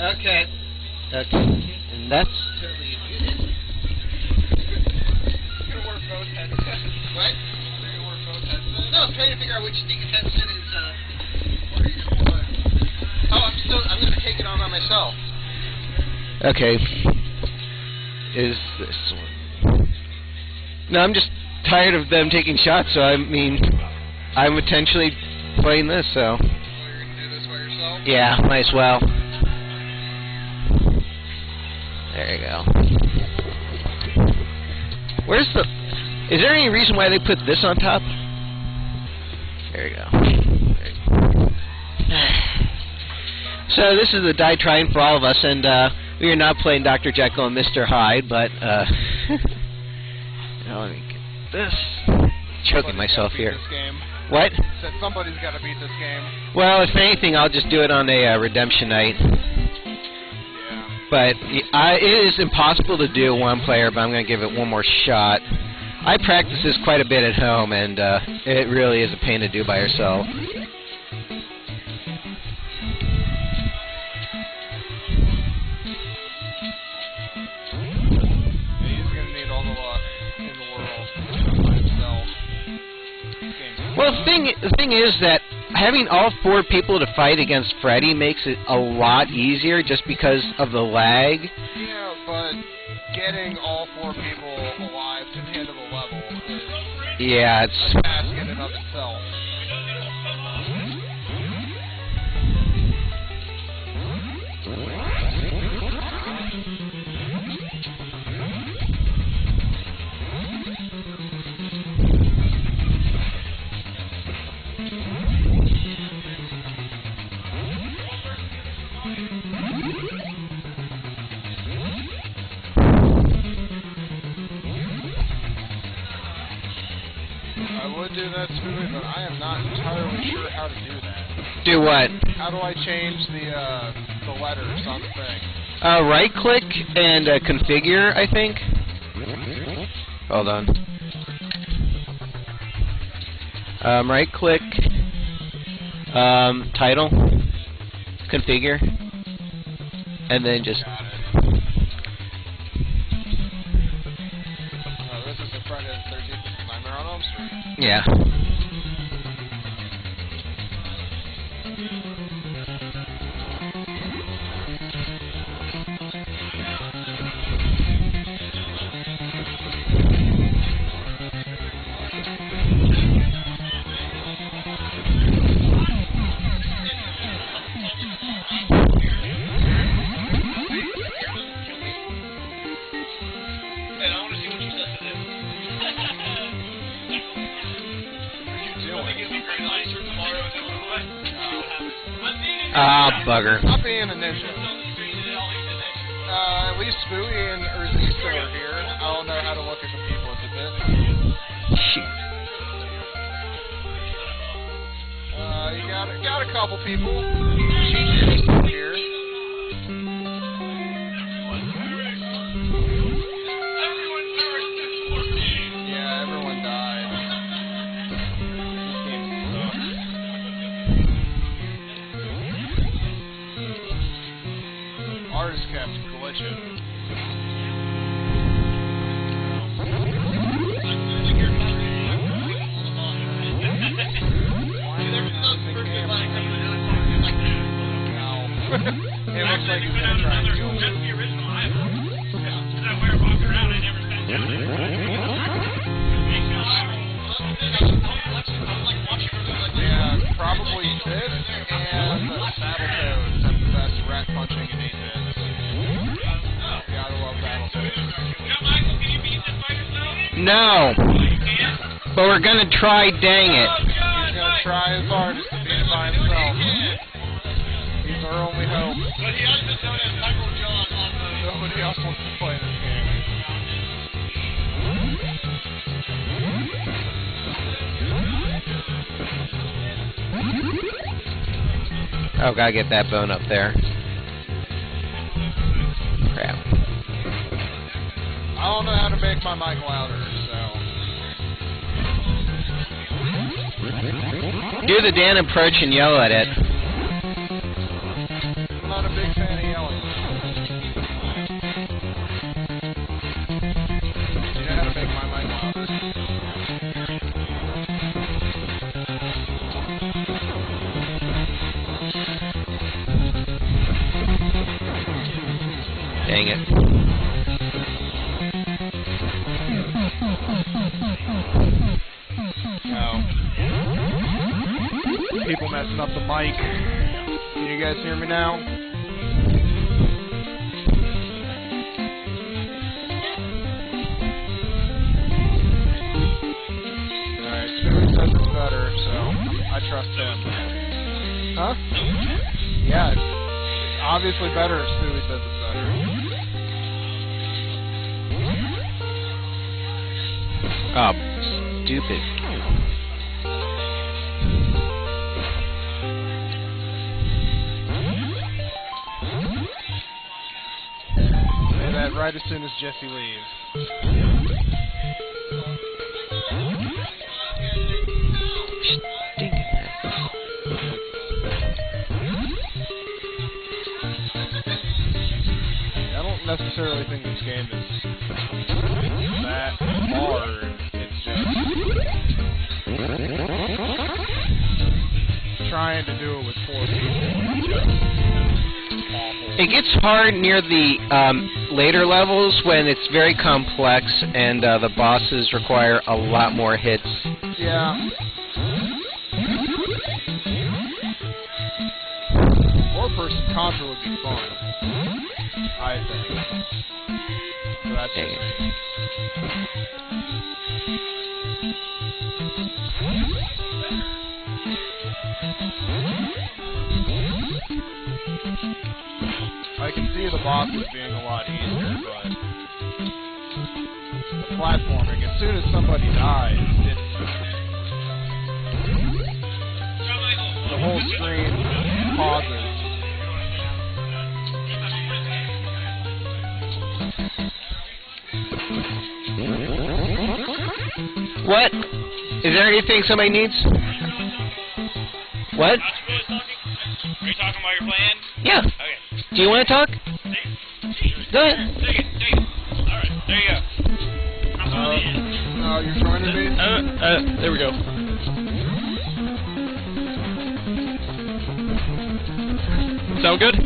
Okay. Okay. And that's... What? No, I'm trying to figure out which sneaker headset is, I'm gonna take it on by myself. Okay. Is this one? No, I'm just tired of them taking shots, so I mean, I'm potentially playing this, so. You're gonna do this by yourself? Yeah, might as well. There you go. Where's the... Is there any reason why they put this on top? There you go. There you go. So this is the die trying for all of us, and we are not playing Dr. Jekyll and Mr. Hyde, but now let me get this. Choking myself here. What? Said somebody's got to beat this game. Well, if anything, I'll just do it on a redemption night. Yeah. But it is impossible to do one player, but I'm going to give it one more shot. I practice this quite a bit at home, and it really is a pain to do by yourself. Yeah, he's going to need all the luck in the world by himself. Well, the thing is that having all 4 people to fight against Freddy makes it a lot easier just because of the lag. Yeah, but getting all 4 people alive to the end of the level is yeah, it's a task in and of itself. I would do that smoothly, but I am not entirely sure how to do that. do what? How do I change the letters on the thing? Right-click and configure, I think. Hold on. Right-click, title, configure, and then just... Got it. Oh, this is the Friday the 13th Nightmare on Elm Street. Yeah. Ah, bugger. I'm being a ninja. At least Spooey and Urzy still are here. I don't know how to look at the people at the bit. Shoot. You got a couple people. She's still here. Yeah, everyone died. This game sucks. Ours kept glitching. It looks like he's gonna try and kill me. Yeah, probably this and Battletoads have the best rat punching in 8-bits. Gotta love Battletoads. No. But we're gonna try, dang it. He's gonna try his hardest to beat it by himself. He's our only hope. But he has been known as Michael John on the... Nobody else wants to play this game. Oh, gotta get that bone up there. Crap. I don't know how to make my mic louder, so... Do the Dan approach and yell at it. I'm not a big fan of yelling. Dang it. Oh. People messing up the mic. Can you guys hear me now? Alright, Stewie says it's better, so I trust him. Huh? Yeah, it's obviously better if Stewie says it's better. Oh, stupid. Say that right as soon as Jesse leaves. I don't necessarily think this game is that hard. It's just trying to do it with 4 people is just awful. It gets hard near the later levels when it's very complex and the bosses require a lot more hits. Yeah. 4-person Contra would be fun, I think. So that's just me. I can see the bosses being a lot easier, but the platforming, as soon as somebody dies, the whole screen pauses. What? Is there anything somebody needs? What? Are you talking while you're playing? Yeah. Okay. Do you want to talk? Go ahead. Take it. Alright, there you go. Oh, you're joining me? There we go. Sound good?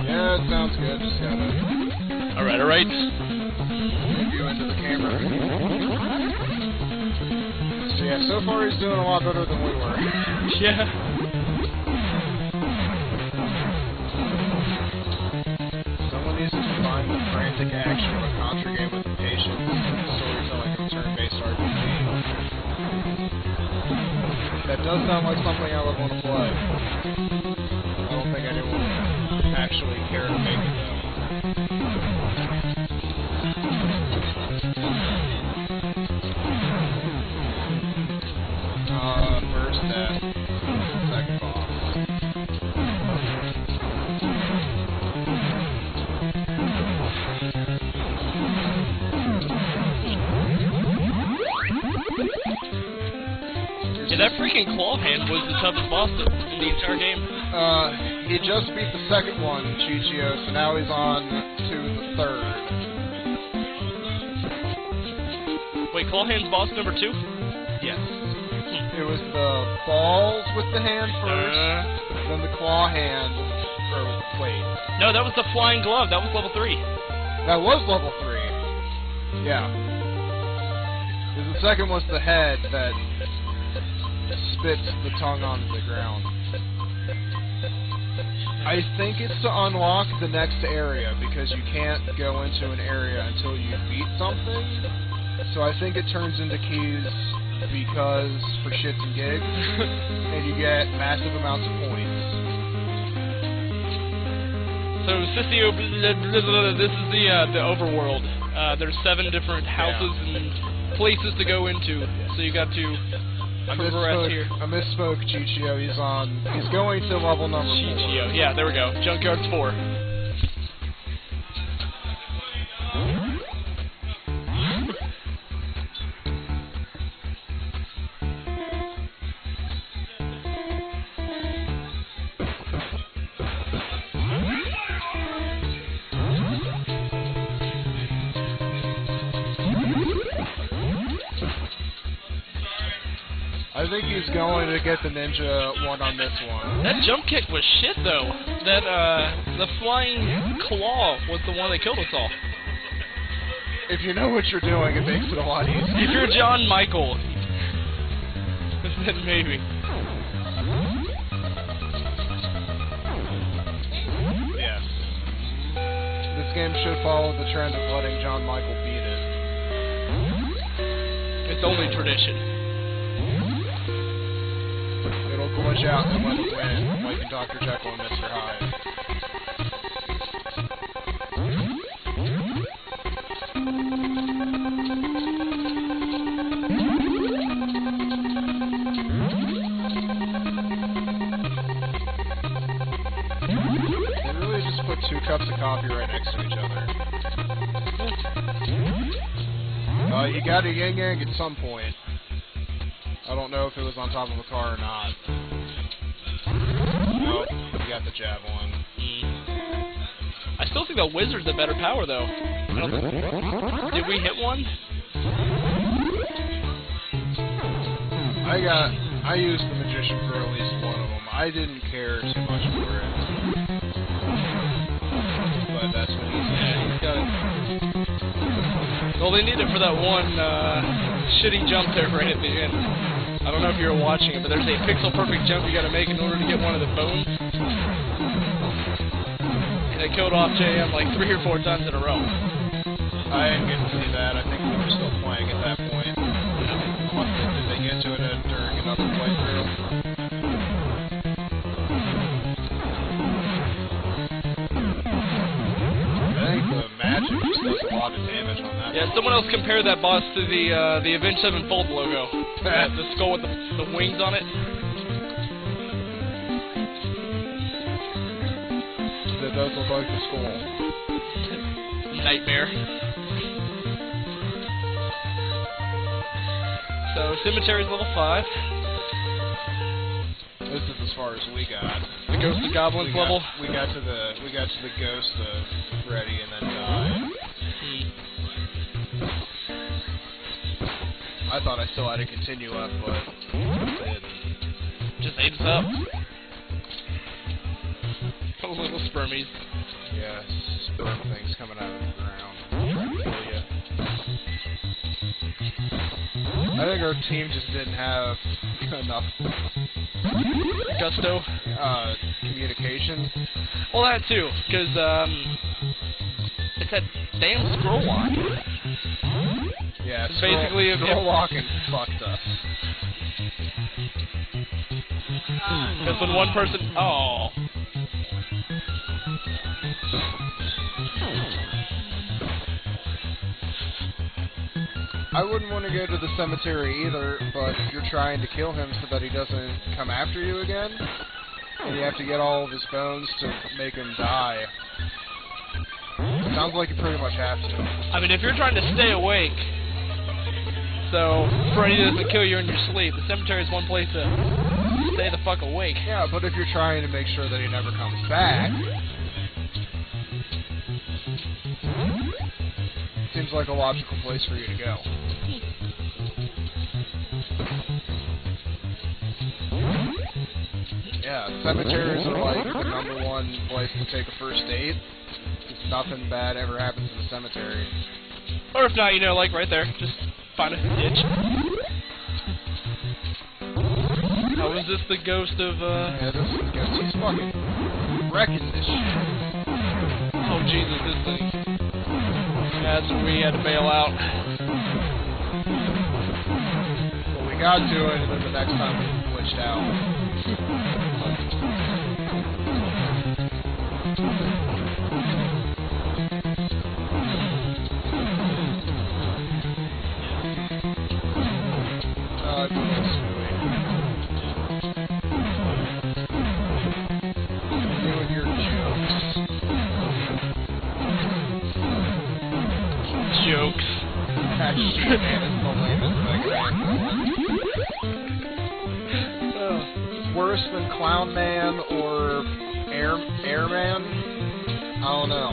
Yeah, it sounds good. Just gotta Alright. move you into the camera. So yeah, so far he's doing a lot better than we were. Yeah. Someone needs to combine the frantic action of a Contra game with the patience and storytelling of a turn-based RPG. That does sound like something I would want to play. I don't think anyone would actually care to make it though. First death, second boss. Yeah, that freaking claw hand was the toughest boss in the entire game. He just beat the second one, Chichio, so now he's on to the third. Wait, claw hand's boss number 2? Yes. It was the balls with the hand first, then the claw hand. Or, wait. No, that was the flying glove. That was level 3. That was level 3. Yeah. 'Cause the second was the head that spits the tongue onto the ground. I think it's to unlock the next area, because you can't go into an area until you beat something. So I think it turns into keys because for shits and gigs, and you get massive amounts of points. So this is the overworld. There's 7 different houses and places to go into. So you got to progress here. I misspoke, Chichio. He's going to level number 4. Chichio. Yeah, there we go. Junkyard's 4. I I think he's going to get the ninja one on this one. That jump kick was shit, though. That, the flying claw was the one that killed us all. If you know what you're doing, it makes it a lot easier. If you're John Michael, then maybe. Yes. This game should follow the trend of letting John Michael beat it. It's only tradition. It'll glitch out and let it win, like in Dr. Jekyll and Mr. Hyde. They really just put 2 cups of coffee right next to each other. You got a yin-yang at some point. I don't know if it was on top of a car or not. Nope, you got the javelin. I still think the wizard's a better power, though. Did we hit one? I used the magician for at least one of them. I didn't care too much for it. But that's what he said. He's got it. Well, they need it for that one shitty jump there right at the end. I don't know if you were watching it, but there's a pixel-perfect jump you gotta make in order to get one of the bones. And it killed off JM like 3 or 4 times in a row. I didn't get to see that. I think we were still playing at that point. Did they get to it during another playthrough? I think the magic just does a lot of damage on that. Yeah, someone else compared that boss to the Avenged Sevenfold logo. The skull with the wings on it. That does look like the skull. Nightmare. So, Cemetery's level 5. This is as far as we got. The Ghost of Goblins level. We got to the Ghost of Freddy and then died. I thought I still had to continue up, but I didn't. Just ate us up. Oh, little spermies. Yeah, sperm things coming out of the ground. Yeah. I think our team just didn't have enough Gusto. Communication. Well, that too, because it's that damn scroll lock. Yeah, it's basically scroll locking fucked us. Because when one person, oh. I wouldn't want to go to the cemetery either, but if you're trying to kill him so that he doesn't come after you again, and you have to get all of his bones to make him die, it sounds like you pretty much have to. I mean, if you're trying to stay awake, so Freddy doesn't kill you in your sleep, the cemetery is one place to stay the fuck awake. Yeah, but if you're trying to make sure that he never comes back, seems like a logical place for you to go. Yeah, cemeteries are like the #1 place to take a first date. Nothing bad ever happens in a cemetery. Or if not, you know, like right there, just find a ditch. Oh, is this the ghost of, Yeah, this is the ghost. He's fucking wrecking this shit. Oh, Jesus, this thing. That's when we had to bail out. Well, we got to it, and then the next time we glitched out. Jokes. That shit, man, is the lamest thing. Worse than Clown Man or Airman? I don't know.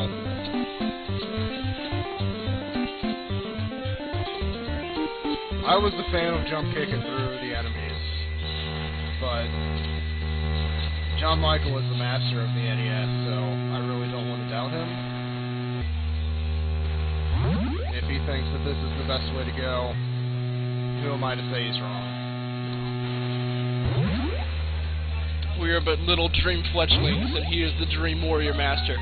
I was the fan of jump kicking through the enemies. but John Michael is the master of the NES, so I really don't want to doubt him. If he thinks that this is the best way to go, who am I to say he's wrong? We are but little dream fletchlings, and he is the dream warrior master.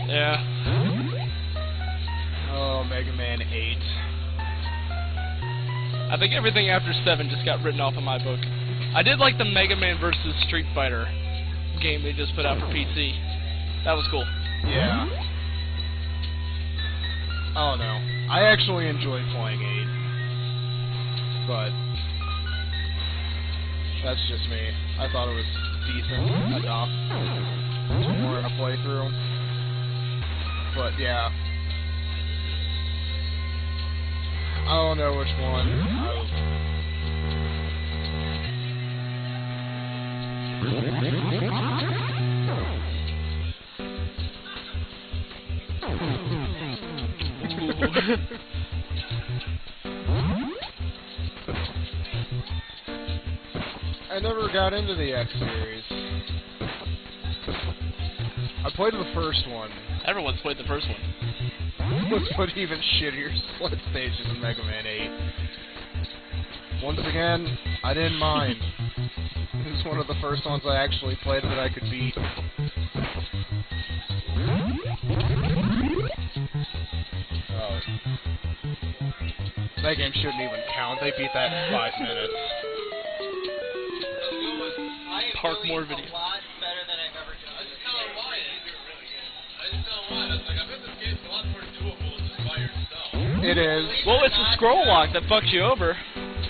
Yeah. Oh, Mega Man 8. I think everything after 7 just got written off in my book. I did like the Mega Man vs. Street Fighter game they just put out for PC. That was cool. Yeah. Oh no. I actually enjoyed playing 8. But that's just me. I thought it was decent enough to warrant a playthrough. But yeah. I don't know which one. I never got into the X series. I played the first one. Everyone's played the first one. Let's put even shittier split stages in Mega Man 8. Once again, I didn't mind. This is one of the first ones I actually played that I could beat. Oh. That game shouldn't even count. They beat that in 5 minutes. Park more video. It is. Well, it's a scroll lock that fucks you over.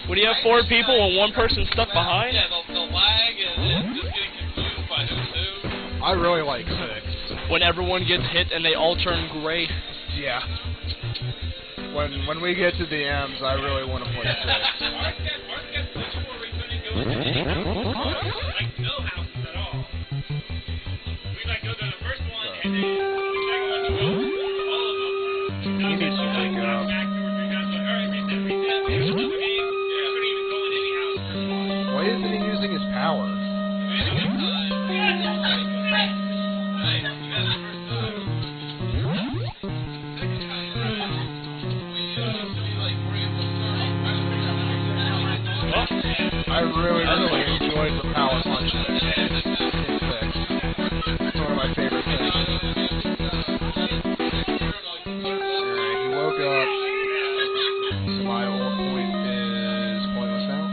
When you have 4 people and one person stuck behind. Yeah, the lag and just getting confused by them too. I really like 6. When everyone gets hit and they all turn gray. Yeah. When we get to the M's, I really want to play 6. Like no houses at all. We like go to the first one and then the second one to go all of them. He needs to wake up. Why isn't he using his power? I really enjoyed the power punches in 6. It's one of my favorite things. Alright, he woke up. So my old point is pointless now.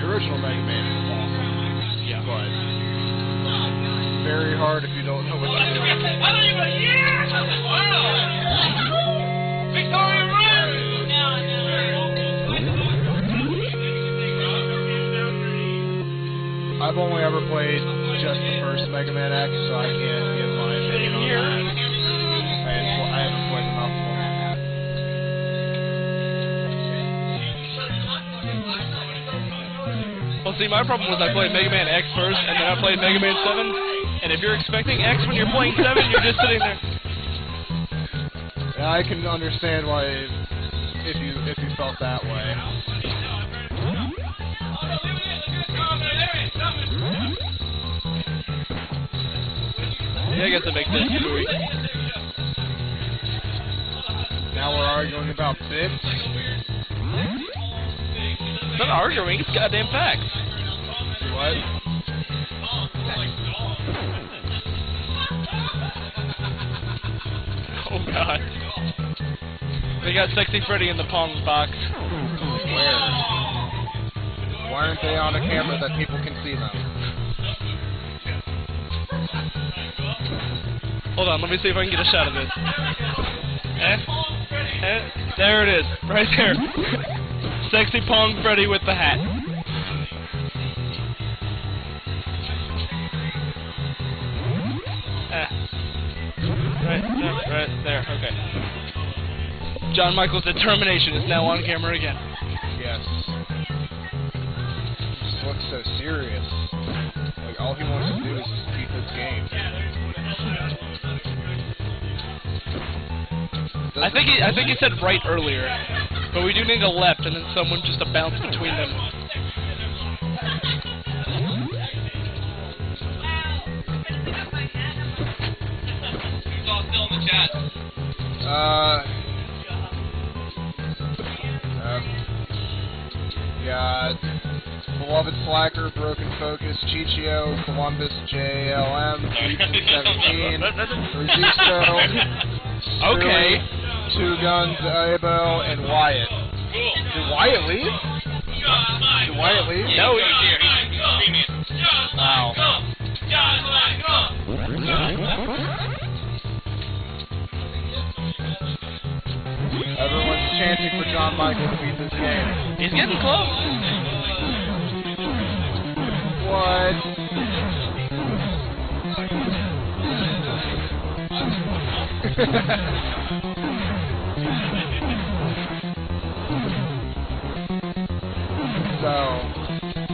Original Mega Man is awesome. Yeah. But very hard if you don't know what to do. Victoria Road! I've only ever played just the first Mega Man X, so I can't give my opinion on that. I haven't played enough of them. Well, see, my problem was I played Mega Man X first, and then I played Mega Man 7, and if you're expecting X when you're playing 7, you're just sitting there. Yeah, I can understand why, if you felt that way. Yeah, I guess that makes sense. Now we're arguing about bits. It's not arguing, it's goddamn facts. What? Oh god. They got Sexy Freddy in the Pong box. Where? Why aren't they on a camera that people can see them? Hold on, let me see if I can get a shot of this. Eh? There it is, right there. Sexy Pong Freddy with the hat. Right there, okay. John Michael's determination is now on camera again. Yes. Just looks so serious. Like, all he wants to do is just beat this game. I think he said right earlier, but we do need a left and then someone just to bounce between them. It's all still in the chat. Got Beloved Slacker, Broken Focus, Chichio, Columbus, JLM, 17, Resisto, Okay. Two Guns, Abo, and Wyatt. Did Wyatt leave? Did Wyatt leave? No, he's here. Wow. Everyone's chanting for John Michael to beat this game. He's getting close. What? So,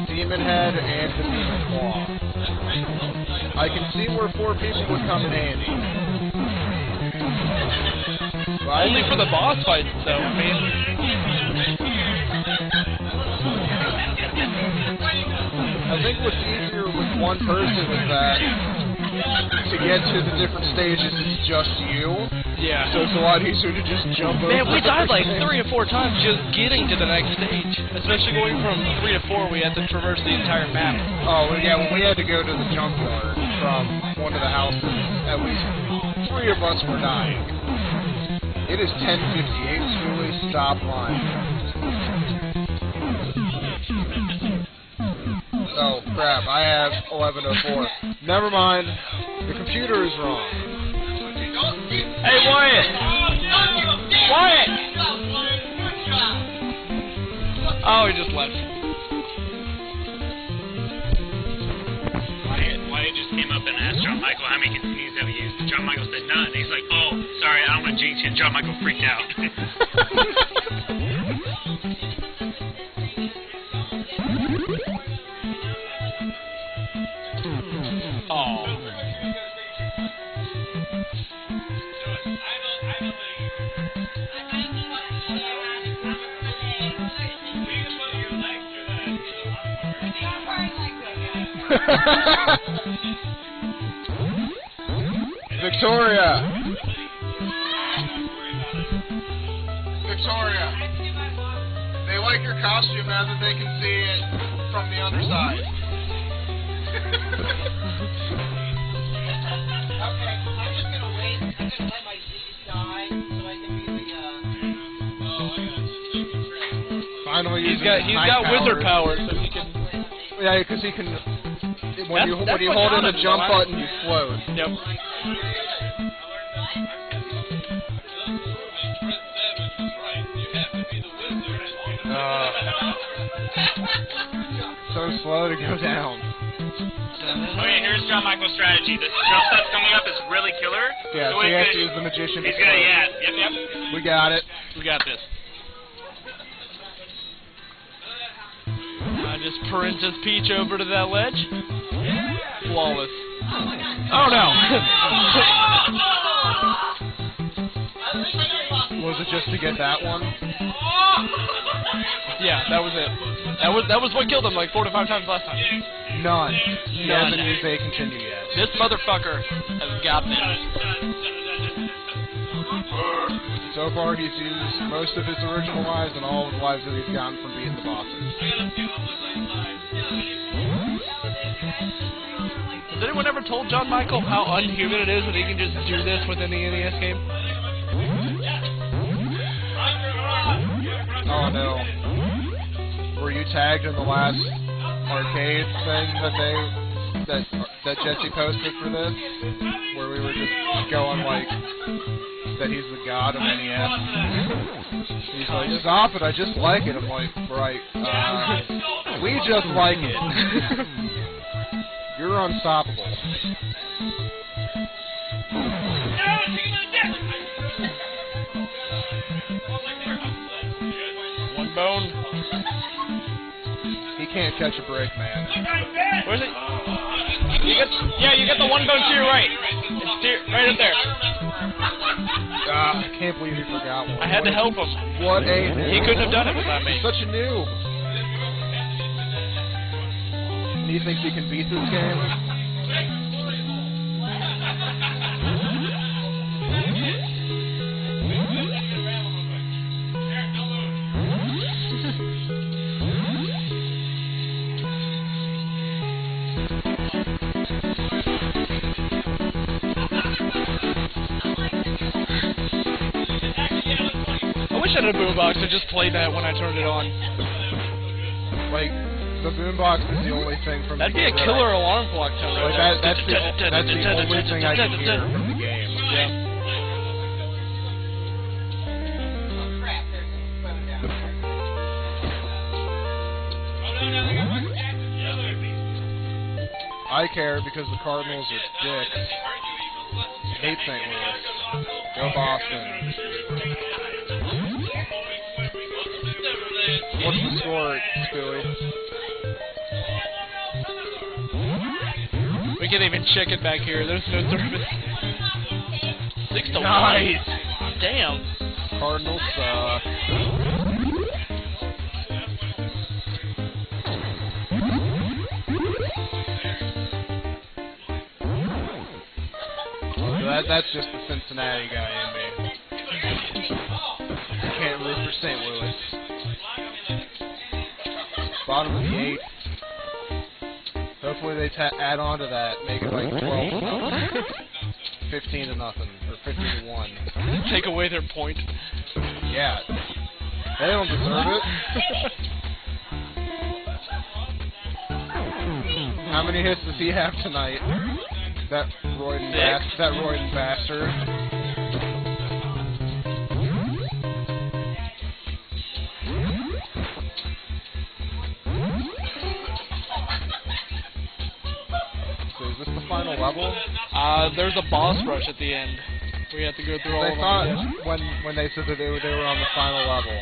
Demon Head and the Demon Claw. I can see where 4 people would come in handy. But Only for the boss fights, though. I mean, I think what's easier with one person is that to get to the different stages it's just you. yeah. So it's a lot easier to just jump over. Man, we died like everything. 3 or 4 times just getting to the next stage. Especially going from 3 to 4, we had to traverse the entire map. Oh, well, yeah, when we had to go to the junkyard from one of the houses, at least 3 of us were dying. It is 10:58, Schoolie, stop lying. Oh, crap, I have 11:04. Never mind, the computer is wrong. Hey, Wyatt! Wyatt! Oh, he just left. Wyatt just came up and asked John Michael how many continues have you used. John Michael said none. He's like, oh, sorry, I don't want to jinx you. And John Michael freaked out. Oh. Victoria! Victoria! They like your costume now that they can see it from the underside. Okay, I'm just gonna wait. I'm gonna let my Z's die so I can be the, Finally, He's using got his night wizard powers, so he can. Yeah, because he can. When you That's what hold in got the him, jump though, button, you float. Yep. So slow to go down. Okay, here's John Michael's strategy. This jump that's coming up is really killer. Yeah, So so he he's has to gonna- use the magician. He's to gonna, float. yeah, yep. We got it. We got this. Just Princess Peach over to that ledge. Flawless. Oh no! Was it just to get that one? Yeah, that was it. That was what killed him like 4 to 5 times last time. None. He None. hasn't used A continue yet. This motherfucker has got this. So far, he's used most of his original lives and all of the lives that he's gotten from beating the bosses. Has anyone ever told John Michael how unhuman it is that he can just do this with any NES game? Oh no. Were you tagged in the last arcade thing that that Jesse posted for this, where we were just going like that he's the god of NES. He's like, stop it, I just like it. I'm like, right, we just like it. You're unstoppable. One bone. He can't catch a break, man. Where's it? You got the one bone to your right. It's right up there. I can't believe he forgot one. I had to help him. What a noob. He couldn't have done it without me. He's such a noob. Do you think he can beat this game? I wish I had a boombox to just play that when I turned it on. Like, the boombox is the only thing from That'd the be a game killer alarm clock tone right there. that's the only thing I can hear from the game. Yeah. Crap, there's a phone down there. I care because the Cardinals are dicks. Hate St. Louis. Go Boston. What's the score, Stewie? We can't even check it back here. There's no service. 6-1. Nice. Damn. Cardinals suck. That's just the Cincinnati guy in me. Can't root for St. Louis. Bottom of the 8th. Hopefully they add on to that, make it like 12-0, 15-0, or 15-1. Take away their point. Yeah, they don't deserve it. How many hits does he have tonight? That Royden bastard. So is this the final level? There's a boss rush at the end. We have to go through all They of thought them. when they said that they were on the final level,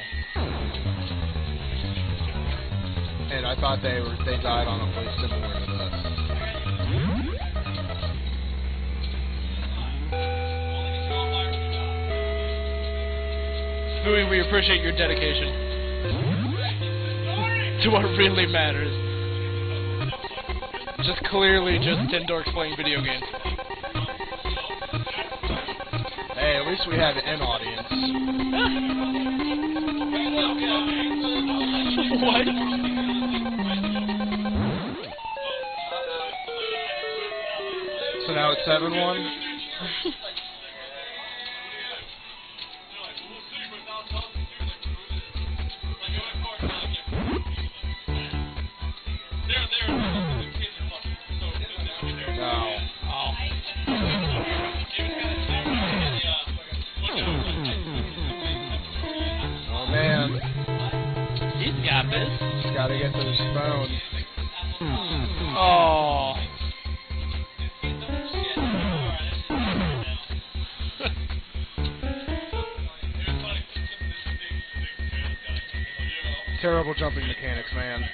and I thought they died on a place similar to this. Stewie, we appreciate your dedication to what really matters. Just clearly just 10 dorks playing video games. Hey, at least we had an audience. What? So now it's 7-1? Gotta get those bones. Oh. Terrible jumping mechanics, man.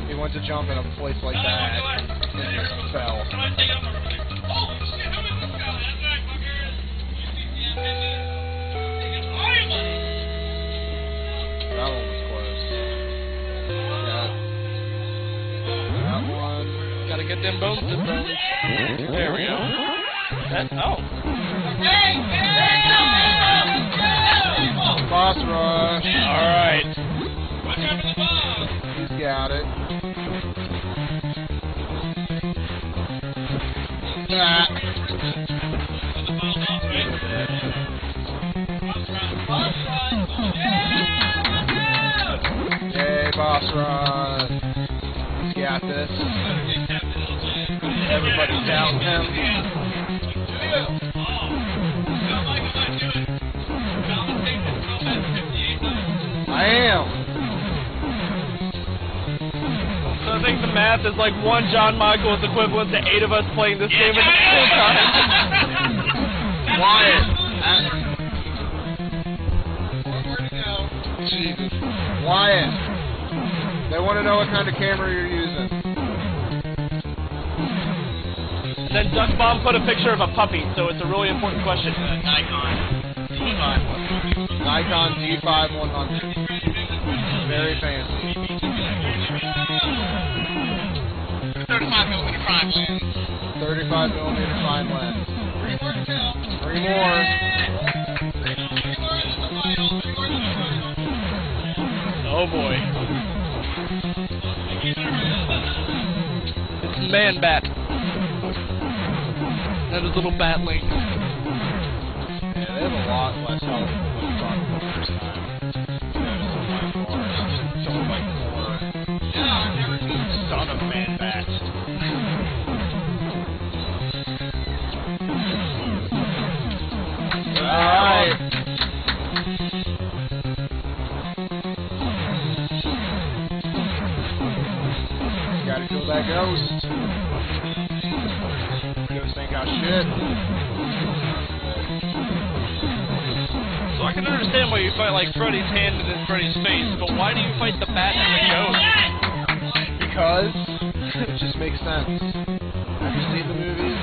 He went to jump in a place like that and just fell. That one was close. Yeah. That one. Gotta get them bones, There we go. Boss rush. Alright. He's got it. Yay, boss rush. got this. Everybody's doubting him. I am. So I think the math is like one John Michael is equivalent to 8 of us playing this game at the same time. Wyatt. Where to go? Jesus. Wyatt. They want to know what kind of camera you're using. Then Duck Bomb put a picture of a puppy, so it's a really important question. Nikon. Nikon D5100. Very fancy. 35mm prime lens. 35mm fine lens. 3 more to go. 3 more. 3 more to the final. 3 more to the final. Oh boy. It's Man Bat. And his little bat link. Yeah, they have a lot less health than what you thought the first time. So much more. Yeah, I've never seen this. Son of Man Bat. Alright. Gotta kill that ghost. Ghost ain't got shit. So I can understand why you fight like Freddy's hand and then Freddy's face, but why do you fight the bat and the ghost? Because it just makes sense. Have you seen the movies?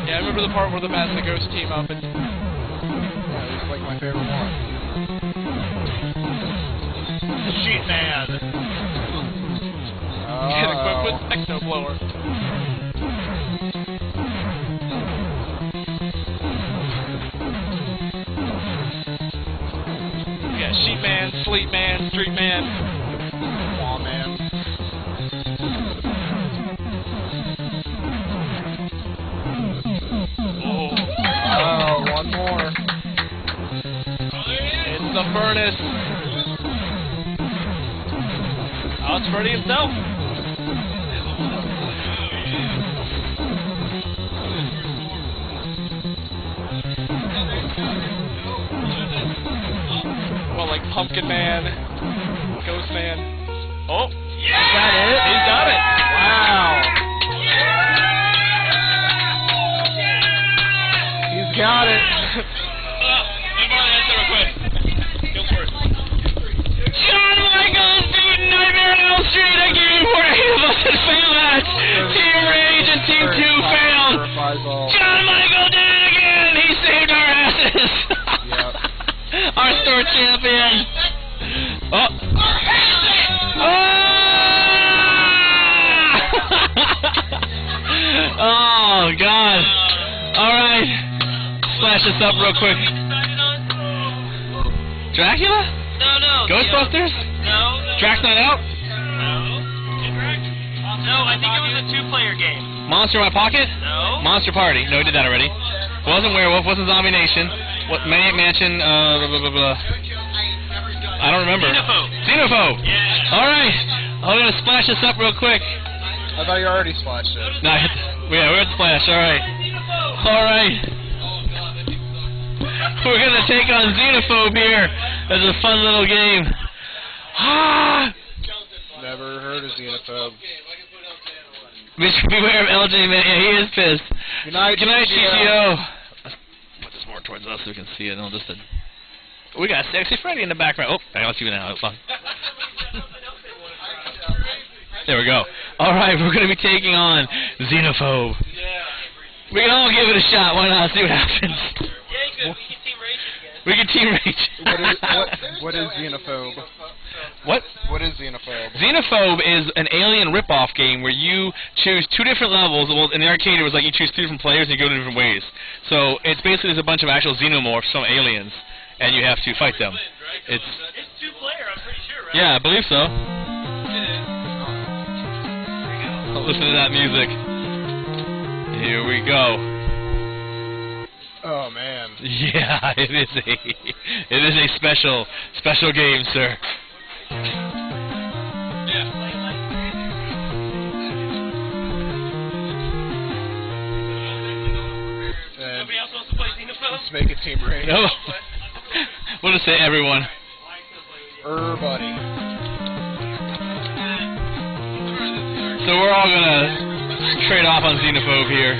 Yeah, I remember the part where the bat and the ghost team up and Yeah, it's like my favorite one. Sheet Man. Get equipped with Techno Blower. Yeah, Sheet Man, Sleep Man, Street Man. Aw, man. Oh, one more. It's the furnace. Oh, it's Freddy himself. Well, like Pumpkin Man, Ghost Man. Oh, is that it? He's got it. Wow. He's got it. John Michaels beating Nightmare on Elm Street again where 8 of us had failed at. Team Rage and Team 2 failed. John Michael did it again. He saved our asses. Yep. Our store champion. Oh. Oh, God. Alright. Splash this up real quick. Dracula? No. Ghostbusters? No. Drax Night Out? No, I think it was a 2-player game. Monster in My Pocket? No. Monster Party. No, we did that already. Wasn't Werewolf, wasn't Zombie Nation. What, Maniac Mansion, blah, blah, blah. I don't remember. Xenophobe. Yeah. Alright. I'm gonna splash this up real quick. I thought you already splashed it. No, yeah, we're at Splash, alright. Alright. We're gonna take on Xenophobe here as a fun little game. Ah! Never heard of Xenophobe. Beware of LJ, man. Yeah, he is pissed. Good night, GTO. Let's put this more towards us so we can see it. We got Sexy Freddy in the background. Oh, I don't see you now. It's fun. There we go. Alright, we're going to be taking on Xenophobe. We can all give it a shot. Why not? See what happens. Yeah, we can Team Rage again. We can Team Rage. What is Xenophobe? What? What is Xenophobe? Xenophobe is an alien rip-off game where you choose 2 different levels. Well, in the arcade, it was like you choose 2 different players and you go to different ways. So it's basically there's a bunch of actual xenomorphs, some aliens, and you have to fight them. It's 2-player, I'm pretty sure, right? Yeah, I believe so. Listen to that music. Here we go. Oh man. Yeah, it is a special game, sir. make it Team Rage. No. We'll just say everyone. Everybody. So we're all gonna trade off on Xenophobe here.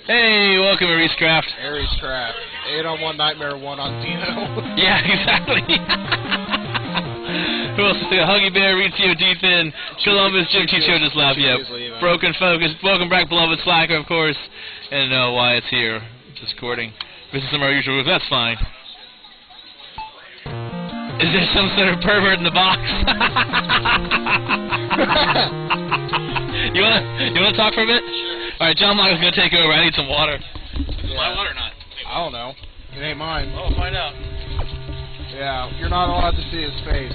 Hey, welcome to Reescraft. Aries Craft. 8 on 1 Nightmare, 1 on Dino. Yeah, exactly. Who else is there? Huggy Bear, Rizio, Deepin, Columbus, Jim Chicho just left. Yeah. Broken Focus, Welcome Back, Beloved Slacker, of course. And Wyatt's here, discording. Missing some of our usual rules. That's fine. Is there some sort of pervert in the box? You wanna talk for a bit? All right, John Michael's gonna take over. I need some water. Is my water or not? I don't know. It ain't mine. Oh, find out. Yeah, you're not allowed to see his face.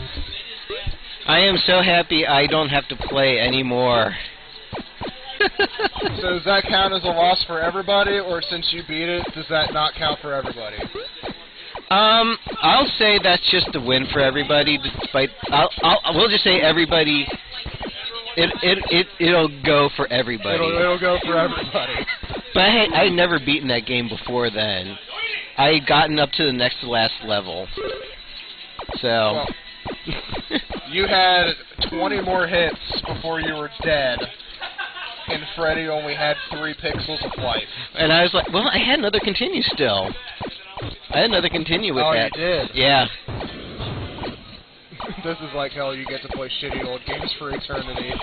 I am so happy I don't have to play anymore. So does that count as a loss for everybody, or since you beat it, does that not count for everybody? I'll say that's just a win for everybody. Despite, we'll just say everybody. It'll go for everybody. It'll go for everybody. But I had never beaten that game before then. I had gotten up to the next to last level. So. Well, you had 20 more hits before you were dead, and Freddy only had 3 pixels of life. And I was like, well, I had another continue still. I had another continue with that. Oh, you did? Yeah. This is like hell, you get to play shitty old games for eternity.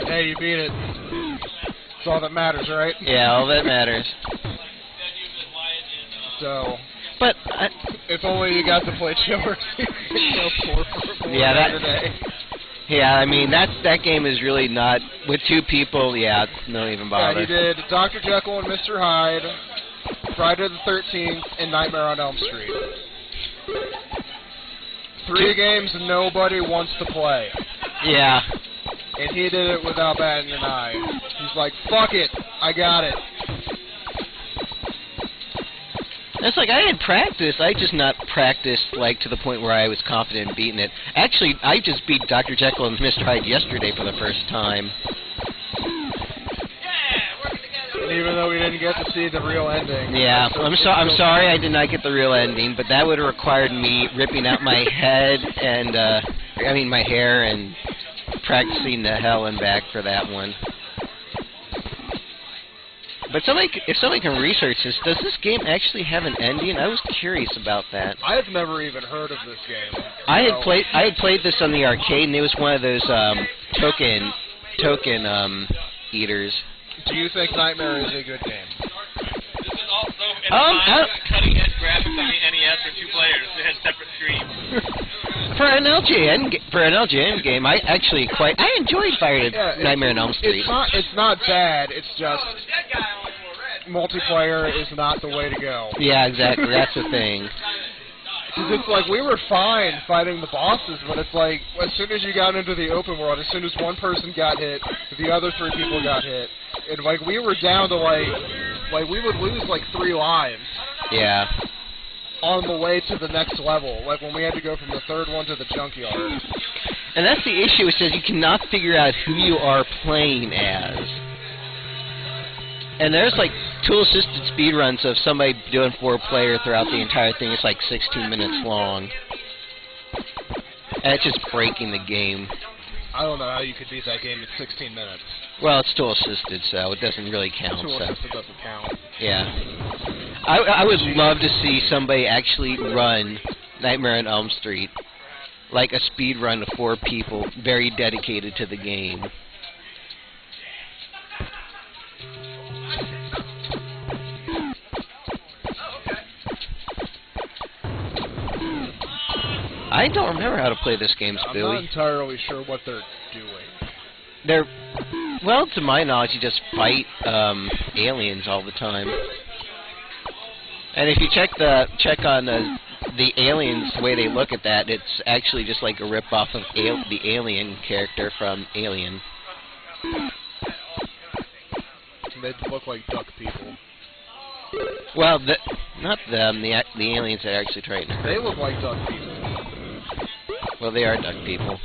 Hey, you beat it. That's all that matters, right? Yeah, all that matters. So, but if only you got to play Chiller. Yeah, yeah, I mean that game is really not with 2 people. Yeah, don't even bother. Yeah, you did Dr. Jekyll and Mr. Hyde, Friday the 13th, and Nightmare on Elm Street. 3 games nobody wants to play. Yeah. And he did it without batting an eye. He's like, fuck it, I got it. It's like I had practice. I just not practiced like to the point where I was confident in beating it. Actually, I just beat Dr. Jekyll and Mr. Hyde yesterday for the first time. And even though we didn't get to see the real ending. Yeah, I'm sorry I did not get the real ending, but that would have required me ripping out my head and my hair and practicing the hell and back for that one. But if somebody can research this, does this game actually have an ending? I was curious about that. I have never even heard of this game. I had played this on the arcade, and it was one of those token eaters. Do you think Nightmare is a good game? This is also cutting-edge graphics on the NES for 2 players. They had separate screens. For an LJN game, I enjoyed Nightmare on Elm Street. It's not bad. It's just multiplayer is not the way to go. Yeah, exactly. That's the thing. Because it's like we were fine fighting the bosses, but it's like as soon as you got into the open world, as soon as one person got hit, the other 3 people got hit, and like we were down to like we would lose like 3 lives. Yeah. On the way to the next level, like when we had to go from the 3rd one to the junkyard. And that's the issue, it says you cannot figure out who you are playing as. And there's like tool-assisted speedruns of somebody doing 4-player throughout the entire thing. It's like 16 minutes long. And it's just breaking the game. I don't know how you could beat that game in 16 minutes. Well, it's tool-assisted, so it doesn't really count. Tool-assisted doesn't count. Yeah. I would love to see somebody actually run Nightmare on Elm Street. Like a speed run of 4 people, very dedicated to the game. I don't remember how to play this game, Spooey. I'm not entirely sure what they're doing. Well, to my knowledge, you just fight aliens all the time. And if you check on the aliens, the way they look at that, it's actually just like a rip-off of the alien character from Alien. They look like duck people. Well, not them, the aliens that are actually trying to hurt They them. look like duck people. Well, they are duck people.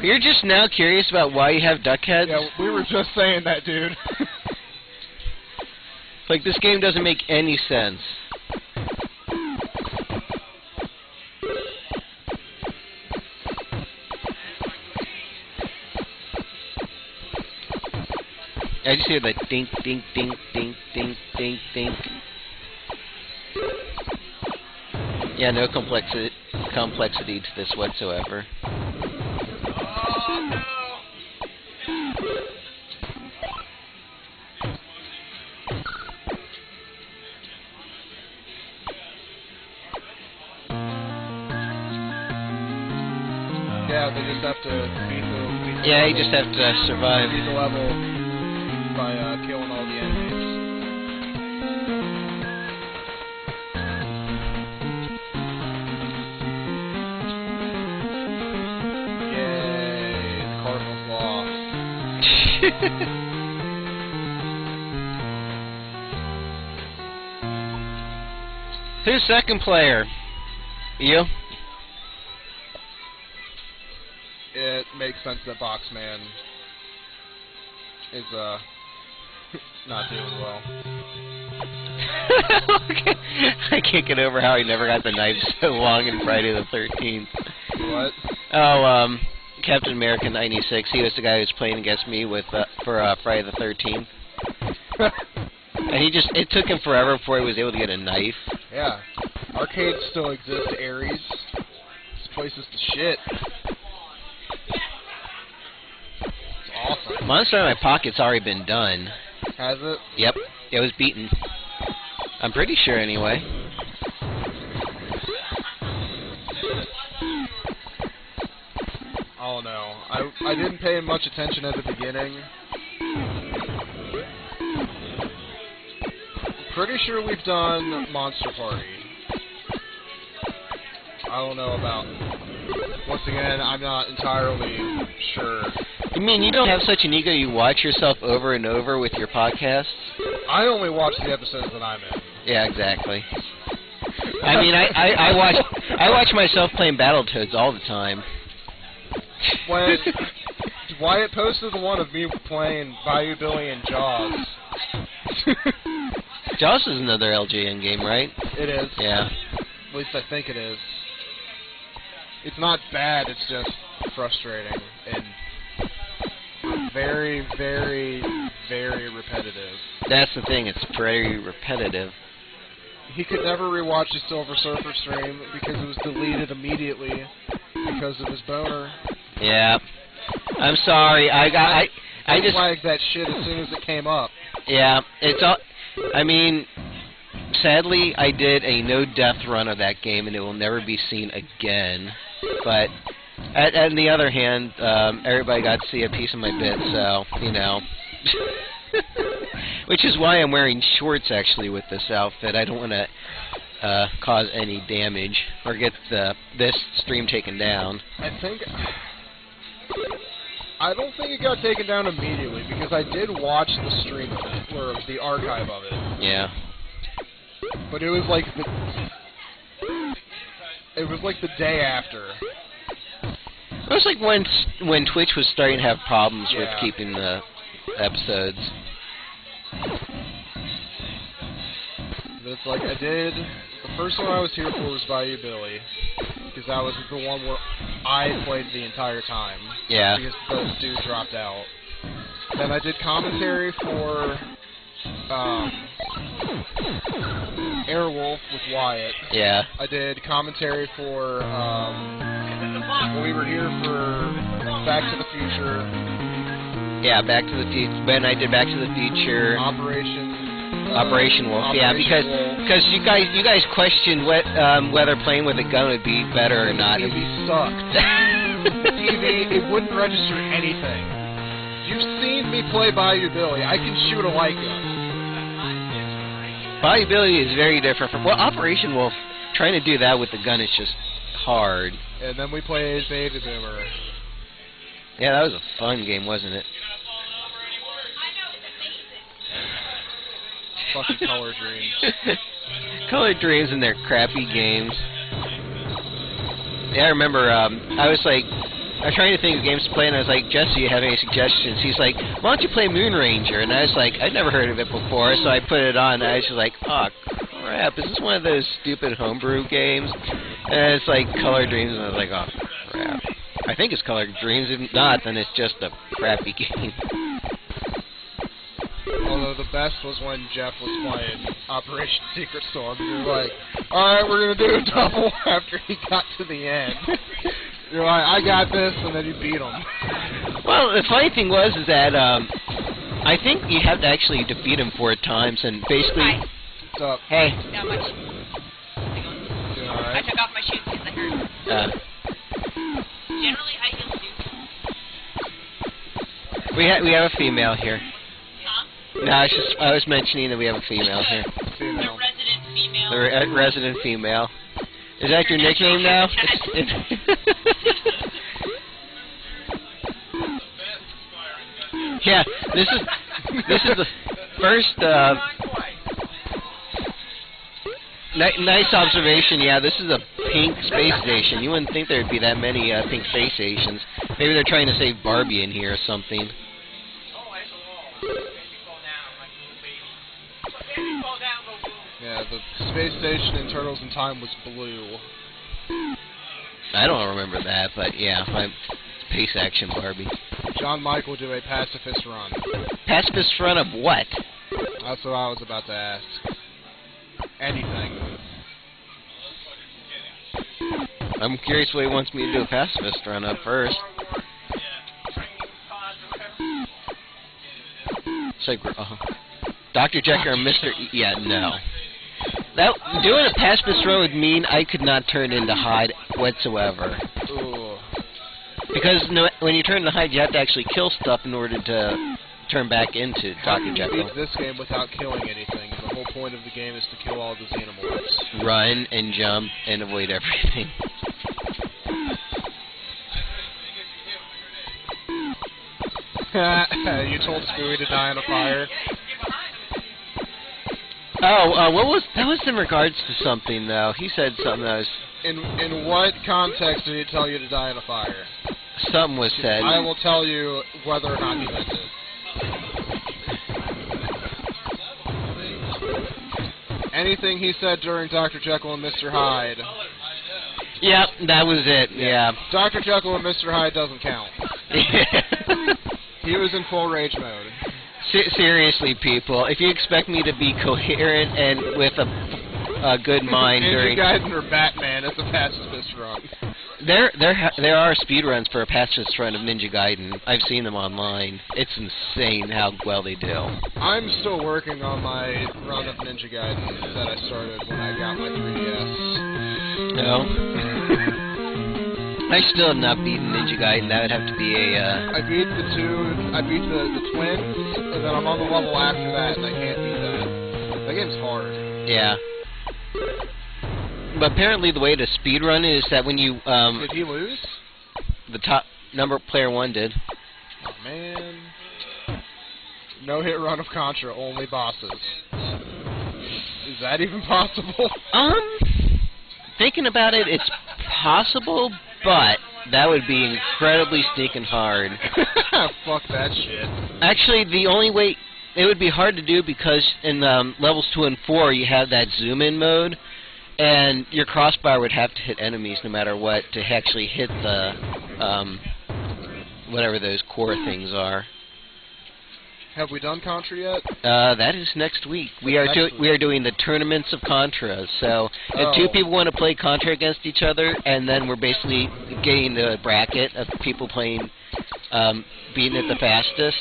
You're just now curious about why you have duck heads? Yeah, we were just saying that, dude. Like, this game doesn't make any sense. I just hear the dink, dink, dink, dink, dink, dink, dink. Yeah, no complexity to this whatsoever. Yeah, they just have to beat the Yeah, you just have to survive. beat the level by killing all the enemies. Yay, the Cardinals lost. Who's second player? You? It makes sense that Boxman is not doing well. Okay. I can't get over how he never got the knife so long in Friday the 13th. What? Oh, Captain America 96. He was the guy who was playing against me with for Friday the 13th. And it took him forever before he was able to get a knife. Yeah. Arcades still exist, Ares. This place is the shit. It's awesome. Monster in My Pocket's already been done. Has it? Yep. It was beaten. I'm pretty sure anyway. Oh no. I didn't pay much attention at the beginning. Pretty sure we've done Monster Party. I don't know about... Once again, I'm not entirely sure. You mean you don't have such an ego you watch yourself over and over with your podcasts? I only watch the episodes that I'm in. Yeah, exactly. I mean, I watch myself playing Battletoads all the time. When Wyatt posted the one of me playing Bayou Billy and Jaws. Jaws is another LJN game, right? It is. Yeah. At least I think it is. It's not bad, it's just frustrating and very, very, very repetitive. That's the thing, it's very repetitive. He could never rewatch the Silver Surfer stream because it was deleted immediately because of his boner. Yeah. I'm sorry, I just flagged that shit as soon as it came up. Yeah, it's all. I mean, sadly, I did a no-death run of that game, and it will never be seen again. But, on the other hand, everybody got to see a piece of my bit, so, you know. Which is why I'm wearing shorts, actually, with this outfit. I don't want to cause any damage or get this stream taken down. I don't think it got taken down immediately, because I did watch the stream of it, or the archive of it. Yeah. But it was like the day after. It was like when Twitch was starting to have problems with Yeah. keeping the episodes. But it's like the first one I was here for was Bayou Billy, because that was the one where I played the entire time. Yeah. Because the dude dropped out. Then I did commentary for Airwolf with Wyatt. Yeah. I did commentary for when we were here for Back to the Future. Yeah, Back to the Future. Ben, I did Back to the Future. Operation Wolf. Yeah, because you guys questioned whether playing with a gun would be better or not. The TV sucked. The TV, it wouldn't register anything. You've seen me play Bayou Billy. I can shoot a light gun. Bayou Billy is very different from... Well, Operation Wolf, trying to do that with the gun is just hard. And then we played Baby Boomer. Yeah, that was a fun game, wasn't it? Fucking Color Dreams. Color Dreams and their crappy games. Yeah, I remember, I was like I was trying to think of games to play, and I was like, Jesse, do you have any suggestions? He's like, why don't you play Moon Ranger? And I was like, I'd never heard of it before, so I put it on, and I was just like, oh, crap, is this one of those stupid homebrew games? And it's like Color Dreams, and I was like, oh, crap. I think it's Color Dreams. If not, then it's just a crappy game. Although the best was when Jeff was playing Operation Secret Storm. You were like, alright, we're going to do a double after he got to the end. You're like, I got this, and then you beat him. Well, the funny thing was is that I think you have to actually defeat him 4 times, and basically... Hi. What's up? Hey. Not much. Doing I alright? took off my shoes because I hurt. Generally, I use shoes. We have a female here. Huh? No, I was mentioning that we have a female here. The Female. resident female. The resident female. Is that your nickname now? Yeah, this is the first nice observation. Yeah, this is a pink space station. You wouldn't think there'd be that many pink space stations. Maybe they're trying to save Barbie in here or something. Yeah, the space station in Turtles in Time was blue. I don't remember that, but yeah, my space action Barbie. John Michael do a pacifist run. Pacifist run of what? That's what I was about to ask. Anything. I'm curious what he wants me to do a pacifist run of first. It's like, Dr. Jekyll and Mr. Yeah, no. Doing a pacifist run would mean I could not turn into Hyde whatsoever. Ooh. Because when you turn into Hyde, you have to actually kill stuff in order to turn back into How Dr. do you Jekyll. beat this game without killing anything? The whole point of the game is to kill all the xenomorphs. Run and jump and avoid everything. You told Spooey to die in a fire. Oh, what was that? Was in regards to something though. He said something that was In what context did he tell you to die in a fire? something was said. I will tell you whether or not he meant it. Anything he said during Dr. Jekyll and Mr. Hyde. Yep, that was it. Yeah. Dr. Jekyll and Mr. Hyde doesn't count. He was in full rage mode. Seriously, people, if you expect me to be coherent and with a good mind during... Ninja Gaiden or Batman, it's a pacifist run. There are speedruns for a pacifist run of Ninja Gaiden. I've seen them online. It's insane how well they do. I'm still working on my run of Ninja Gaiden that I started when I got my 3DS. No? I still have not beaten Ninja Gaiden. That would have to be a... I beat I beat the twins, and then I'm on the level after that, and I can't beat that. That game's hard. Yeah. But apparently the way to speedrun is that when you... Did he lose? The top number player 1 did. Oh, man. No hit run of Contra, only bosses. Is that even possible? Thinking about it, it's possible, but that would be incredibly sneaking hard. Fuck that shit. Actually, the only way... It would be hard to do because in levels 2 and 4, you have that zoom-in mode, and your crossbar would have to hit enemies no matter what to actually hit the, whatever those core things are. Have we done Contra yet? That is next week. We are doing the tournaments of Contra. So if 2 people want to play Contra against each other, and then we're basically getting the bracket of people playing, beating it the fastest.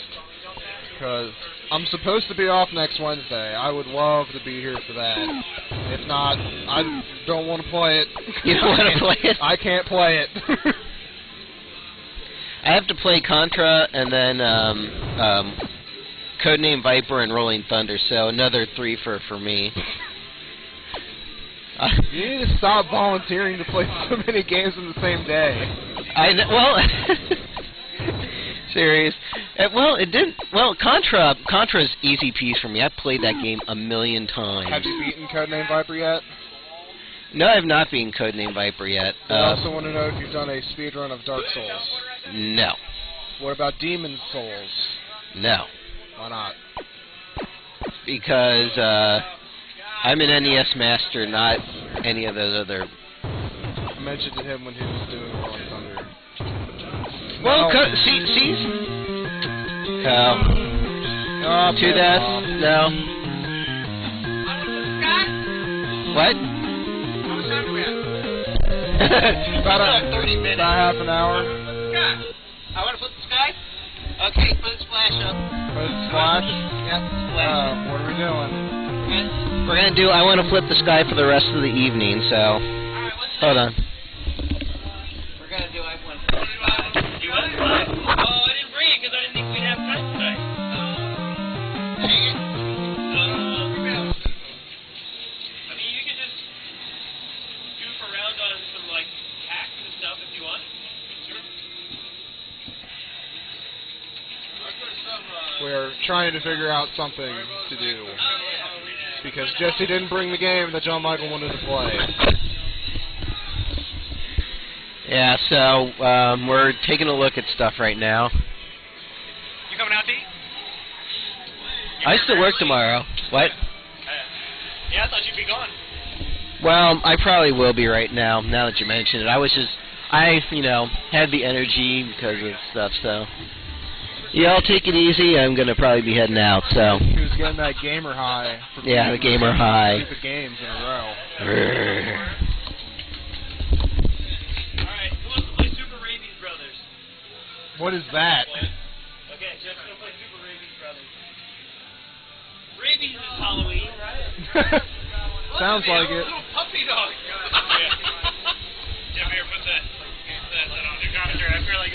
Because I'm supposed to be off next Wednesday. I would love to be here for that. If not, I don't want to play it. You don't want to play it? I can't play it. I have to play Contra and then Codename Viper and Rolling Thunder, so another 3 for me. You need to stop volunteering to play so many games in the same day. Well, serious. Contra's easy piece for me. I've played that game a million times. Have you beaten Codename Viper yet? No, I have not beaten Codename Viper yet. I also want to know if you've done a speedrun of Dark Souls. No. What about Demon Souls? No. Why not? Because I'm an NES master, not any of those other. I mentioned to him when he was doing Rolling Thunder. Well, No. see? To that? No. What? About 30 minutes. half an hour. I want to flip the sky? Okay, put a splash up. Put a splash? Yep, splash. What are we doing? We're gonna do. I want to flip the sky for the rest of the evening. So, Alright, what's hold on. We're gonna do I want to you want to fly? Oh, I didn't bring it because I didn't think we'd have time tonight. Dang it. I mean, you can just goof around on some, like, hacks and stuff if you want. Sure. We're trying to figure out something to do. Because Jesse didn't bring the game that John Michael wanted to play. Yeah. So we're taking a look at stuff right now. You coming out to eat? I still work tomorrow. What? Yeah, I thought you'd be gone. Well, I probably will be right now. Now that you mention it, I had the energy because of stuff. So. Yeah, I'll take it easy. I'm gonna probably be heading out. So. He was getting that gamer high. For Yeah, the gamer high. Stupid games in a row. Alright, who wants to play Super Rabies Brothers? What is that? Okay, Jeff's gonna play Super Rabies Brothers. Rabies is Halloween, right? Sounds like it. Little puppy dog. Jeff, here, put that on your commentary. I feel like